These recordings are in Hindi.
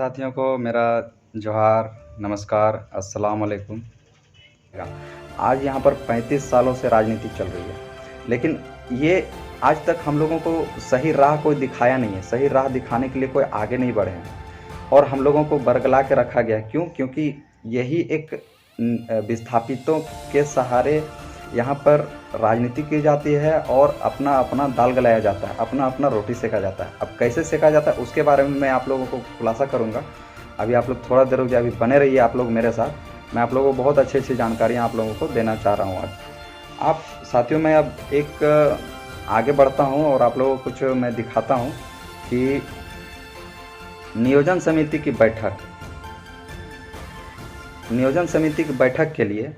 साथियों को मेरा जोहार, नमस्कार, अस्सलाम वालेकुम। आज यहाँ पर 35 सालों से राजनीति चल रही है, लेकिन ये आज तक हम लोगों को सही राह कोई दिखाया नहीं है, सही राह दिखाने के लिए कोई आगे नहीं बढ़े हैं और हम लोगों को बरगला के रखा गया है। क्यों? क्योंकि यही एक विस्थापितों के सहारे यहाँ पर राजनीति की जाती है और अपना दाल गलाया जाता है, अपना रोटी सेका जाता है। अब कैसे सेका जाता है उसके बारे में मैं आप लोगों को खुलासा करूँगा। अभी आप लोग थोड़ा देर रुक जाइए, अभी बने रहिए आप लोग मेरे साथ। मैं आप लोगों को बहुत अच्छी जानकारियाँ आप लोगों को देना चाह रहा हूँ आज। आप साथियों, मैं अब एक आगे बढ़ता हूँ और आप लोगों को कुछ मैं दिखाता हूँ कि नियोजन समिति की बैठक के लिए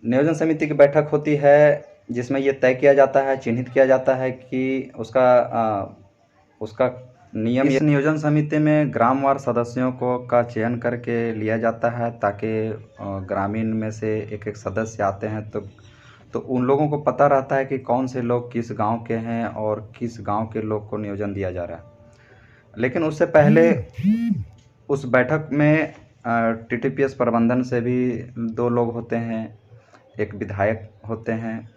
नियोजन समिति की बैठक होती है जिसमें ये तय किया जाता है, चिन्हित किया जाता है कि उसका नियम। इस नियोजन समिति में ग्रामवार सदस्यों का चयन करके लिया जाता है ताकि ग्रामीण में से एक सदस्य आते हैं तो उन लोगों को पता रहता है कि कौन से लोग किस गांव के हैं और किस गांव के लोग को नियोजन दिया जा रहा है। लेकिन उससे पहले उस बैठक में टीटीपीएस प्रबंधन से भी 2 लोग होते हैं, एक विधायक होते हैं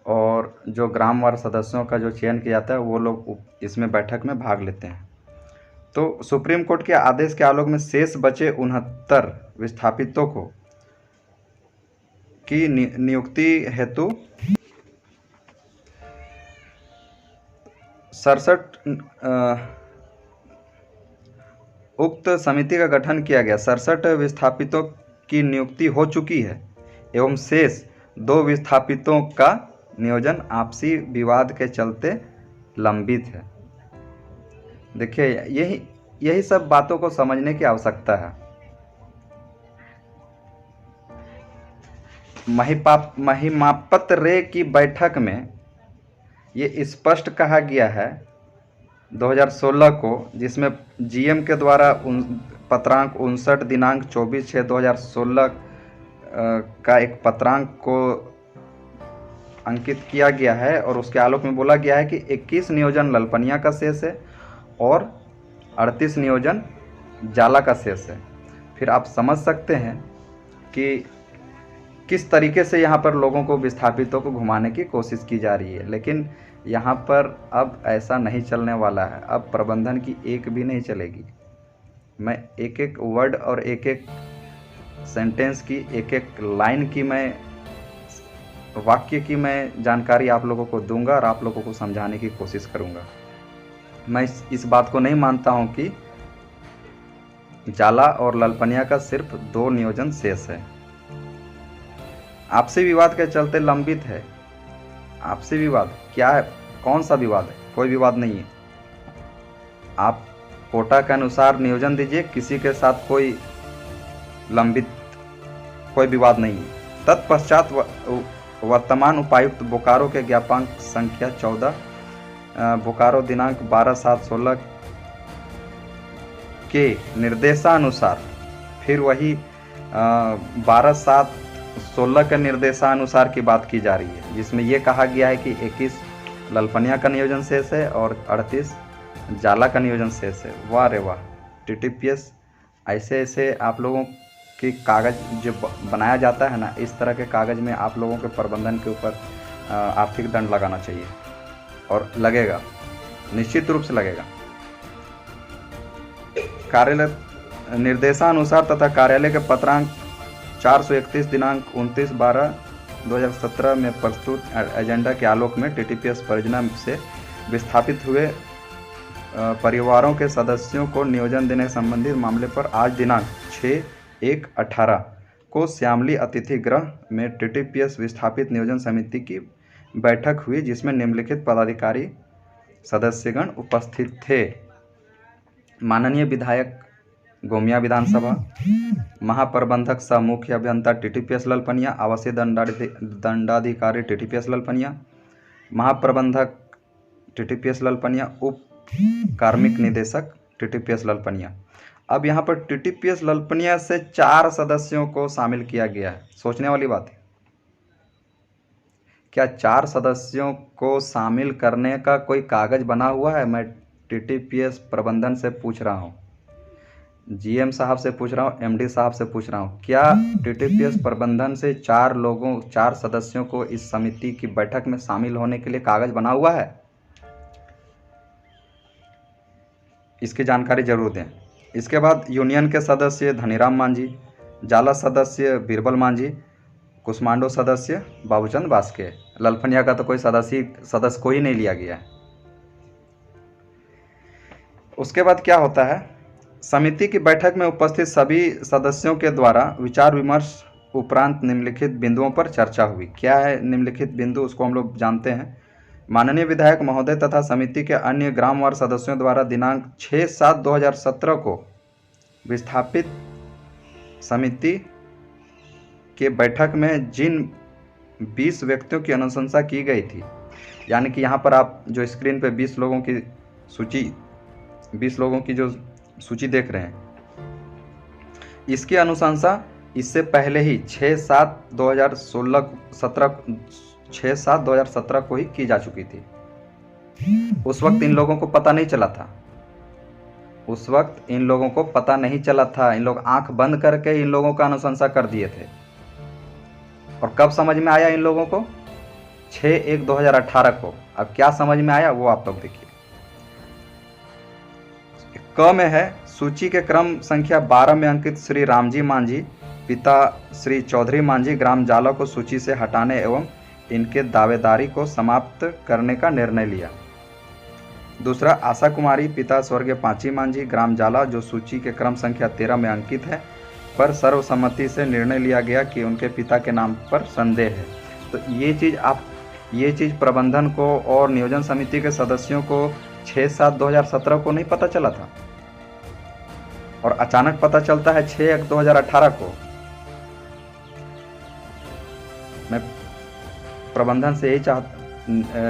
और जो ग्रामवार सदस्यों का जो चयन किया जाता है वो लोग इसमें बैठक में भाग लेते हैं। तो सुप्रीम कोर्ट के आदेश के आलोक में शेष बचे 69 विस्थापितों को की नियुक्ति हेतु 67 उक्त समिति का गठन किया गया। 67 विस्थापितों की नियुक्ति हो चुकी है एवं शेष 2 विस्थापितों का नियोजन आपसी विवाद के चलते लंबित है। देखिए, यही सब बातों को समझने की आवश्यकता है। महिमापत रे की बैठक में ये स्पष्ट कहा गया है 2016 को, जिसमें जीएम के द्वारा पत्रांक 59 दिनांक 24/6/2016 का एक पत्रांक को अंकित किया गया है और उसके आलोक में बोला गया है कि 21 नियोजन ललपनिया का शेष है और 38 नियोजन जाला का शेष है। फिर आप समझ सकते हैं कि किस तरीके से यहाँ पर लोगों को, विस्थापितों को घुमाने की कोशिश की जा रही है। लेकिन यहाँ पर अब ऐसा नहीं चलने वाला है। अब प्रबंधन की एक भी नहीं चलेगी। मैं एक वर्ड और एक सेंटेंस की, एक लाइन की, मैं वाक्य की मैं जानकारी आप लोगों को दूंगा और आप लोगों को समझाने की कोशिश करूंगा। मैं इस बात को नहीं मानता हूं कि जाला और ललपनिया का सिर्फ 2 नियोजन शेष है। आपसी विवाद के चलते लंबित है। आपसी विवाद क्या है? कौन सा विवाद है? कोई विवाद नहीं है। आप कोटा के अनुसार नियोजन दीजिए, किसी के साथ कोई विवाद नहीं है। तत्पश्चात वर्तमान उपायुक्त बोकारो के ज्ञापांक संख्या 14 बोकारो दिनांक 12/7/16 के निर्देशानुसार, फिर वही 12/7/16 के निर्देशानुसार की बात की जा रही है, जिसमें यह कहा गया है कि 21 ललपनिया का नियोजन शेष है और 38 जाला का नियोजन शेष है। वाह रे वाह! टीटीपीएस ऐसे आप लोगों की कागज़ जो बनाया जाता है ना, इस तरह के कागज़ में आप लोगों के प्रबंधन के ऊपर आर्थिक दंड लगाना चाहिए और लगेगा, निश्चित रूप से लगेगा। कार्यालय निर्देशानुसार तथा कार्यालय के पत्रांक 431 दिनांक 29/12/2017 में प्रस्तुत एजेंडा के आलोक में टीटीपीएस परियोजना से विस्थापित हुए परिवारों के सदस्यों को नियोजन देने संबंधित मामले पर आज दिनांक 6/1/18 को श्यामली अतिथि गृह में टीटीपीएस विस्थापित नियोजन समिति की बैठक हुई, जिसमें निम्नलिखित पदाधिकारी सदस्यगण उपस्थित थे। माननीय विधायक गोमिया विधानसभा, महाप्रबंधक सह मुख्य अभियंता टीटीपीएस ललपनिया, आवासीय दंडाधिकारी टीटीपीएस ललपनिया, महाप्रबंधक टीटीपीएस ललपनिया, उप कार्मिक निदेशक टीटीपीएस ललपनिया। अब यहाँ पर टीटीपीएस ललपनिया से 4 सदस्यों को शामिल किया गया है। सोचने वाली बात है। क्या 4 सदस्यों को शामिल करने का कोई कागज बना हुआ है? मैं टीटीपीएस प्रबंधन से पूछ रहा हूँ, जीएम साहब से पूछ रहा हूँ, एमडी साहब से पूछ रहा हूँ, क्या टीटीपीएस प्रबंधन से 4 सदस्यों को इस समिति की बैठक में शामिल होने के लिए कागज बना हुआ है? इसकी जानकारी जरूर दें। इसके बाद यूनियन के सदस्य धनीराम मांझी, जाला सदस्य बीरबल मांझी, कुष्मांडो सदस्य बाबूचंद बास्के। ललफनिया का तो कोई सदस्य को ही नहीं लिया गया है। उसके बाद क्या होता है, समिति की बैठक में उपस्थित सभी सदस्यों के द्वारा विचार विमर्श उपरांत निम्नलिखित बिंदुओं पर चर्चा हुई। क्या है निम्नलिखित बिंदु, उसको हम लोग जानते हैं। माननीय विधायक महोदय तथा समिति के अन्य ग्रामवार सदस्यों द्वारा दिनांक 6/7/2017 को विस्थापित समिति के बैठक में जिन 20 व्यक्तियों की अनुशंसा की गई थी, यानी कि यहाँ पर आप जो स्क्रीन पे 20 लोगों की जो सूची देख रहे हैं, इसकी अनुशंसा इससे पहले ही 6/7/2017 को ही की जा चुकी थी। उस वक्त इन लोगों को पता नहीं चला था। इन लोग आंख बंद करके इन लोगों का अनुशंसा कर दिए थे। और कब समझ में आया इन लोगों को? 6/1/2018 को। अब क्या समझ में आया वो आप लोग देखिए। क में है, सूची के क्रम संख्या 12 में अंकित श्री रामजी मांझी पिता श्री चौधरी मांझी ग्राम जाला को सूची से हटाने एवं इनके दावेदारी को समाप्त करने का निर्णय लिया। दूसरा, आशा कुमारी पिता स्वर्गीय पांची मांझी ग्राम जाला जो सूची के क्रम संख्या 13 में अंकित है, पर सर्वसम्मति से निर्णय लिया गया कि उनके पिता के नाम पर संदेह है। तो ये चीज़ प्रबंधन को और नियोजन समिति के सदस्यों को 6/7/2017 को नहीं पता चला था, और अचानक पता चलता है 6/1/2018 को। मैं प्रबंधन से यही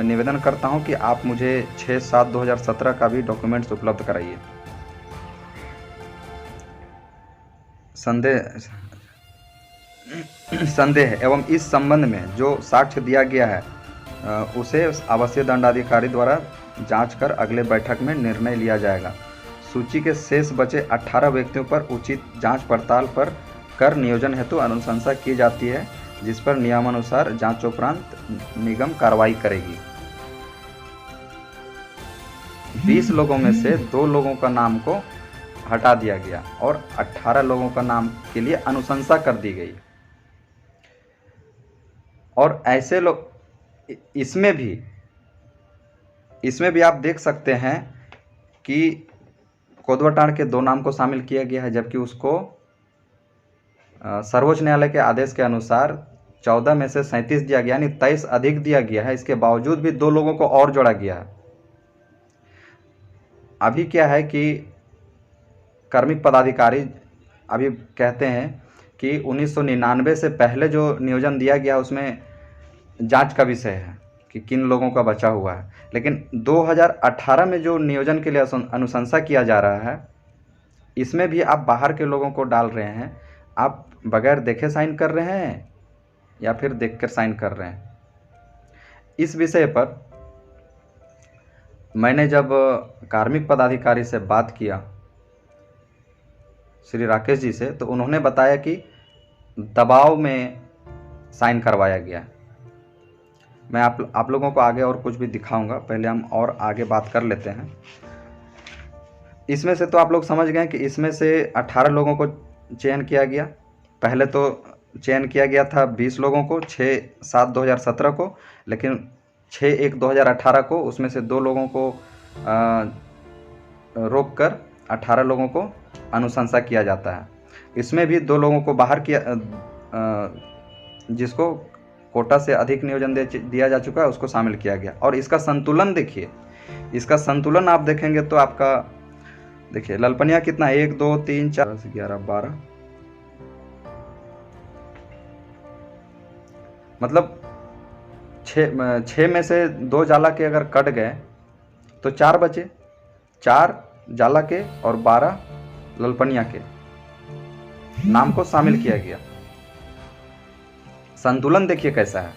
निवेदन करता हूं कि आप मुझे 6/7/2017 का भी डॉक्यूमेंट्स उपलब्ध कराइए। संदेह एवं इस संबंध में जो साक्ष्य दिया गया है उसे आवासीय दंडाधिकारी द्वारा जांच कर अगले बैठक में निर्णय लिया जाएगा। सूची के शेष बचे 18 व्यक्तियों पर उचित जांच पड़ताल पर कर नियोजन हेतु अनुशंसा की जाती है, जिस पर नियमानुसार जांचोपरांत निगम कार्रवाई करेगी। 20 लोगों में से 2 लोगों का नाम को हटा दिया गया और 18 लोगों का नाम के लिए अनुशंसा कर दी गई। और ऐसे लोग इसमें भी आप देख सकते हैं कि कोदवाटांड के 2 नाम को शामिल किया गया है, जबकि उसको सर्वोच्च न्यायालय के आदेश के अनुसार 14 में से 37 दिया गया, यानी 23 अधिक दिया गया है। इसके बावजूद भी 2 लोगों को और जोड़ा गया है। अभी क्या है कि कार्मिक पदाधिकारी अभी कहते हैं कि 1999 से पहले जो नियोजन दिया गया उसमें जांच का विषय है कि किन लोगों का बचा हुआ है, लेकिन 2018 में जो नियोजन के लिए अनुशंसा किया जा रहा है, इसमें भी आप बाहर के लोगों को डाल रहे हैं। आप बगैर देखे साइन कर रहे हैं या फिर देखकर साइन कर रहे हैं। इस विषय पर मैंने जब कार्मिक पदाधिकारी से बात किया, श्री राकेश जी से, तो उन्होंने बताया कि दबाव में साइन करवाया गया। मैं आप लोगों को आगे और कुछ भी दिखाऊंगा, पहले हम और आगे बात कर लेते हैं। इसमें से तो आप लोग समझ गए कि इसमें से 18 लोगों को चयन किया गया। पहले तो चयन किया गया था 20 लोगों को 6/7/2017 को, लेकिन 6/1/2018 को उसमें से 2 लोगों को रोक कर 18 लोगों को अनुशंसा किया जाता है। इसमें भी 2 लोगों को बाहर किया, जिसको कोटा से अधिक नियोजन दिया जा चुका है, उसको शामिल किया गया। और इसका संतुलन देखिए, इसका संतुलन आप देखेंगे तो आपका देखिए ललपनिया कितना 1 2 3 4 11 12, मतलब 6 में से 2 जाला के अगर कट गए तो 4 बचे, 4 जाला के और 12 ललपनिया के नाम को शामिल किया गया। संतुलन देखिए कैसा है।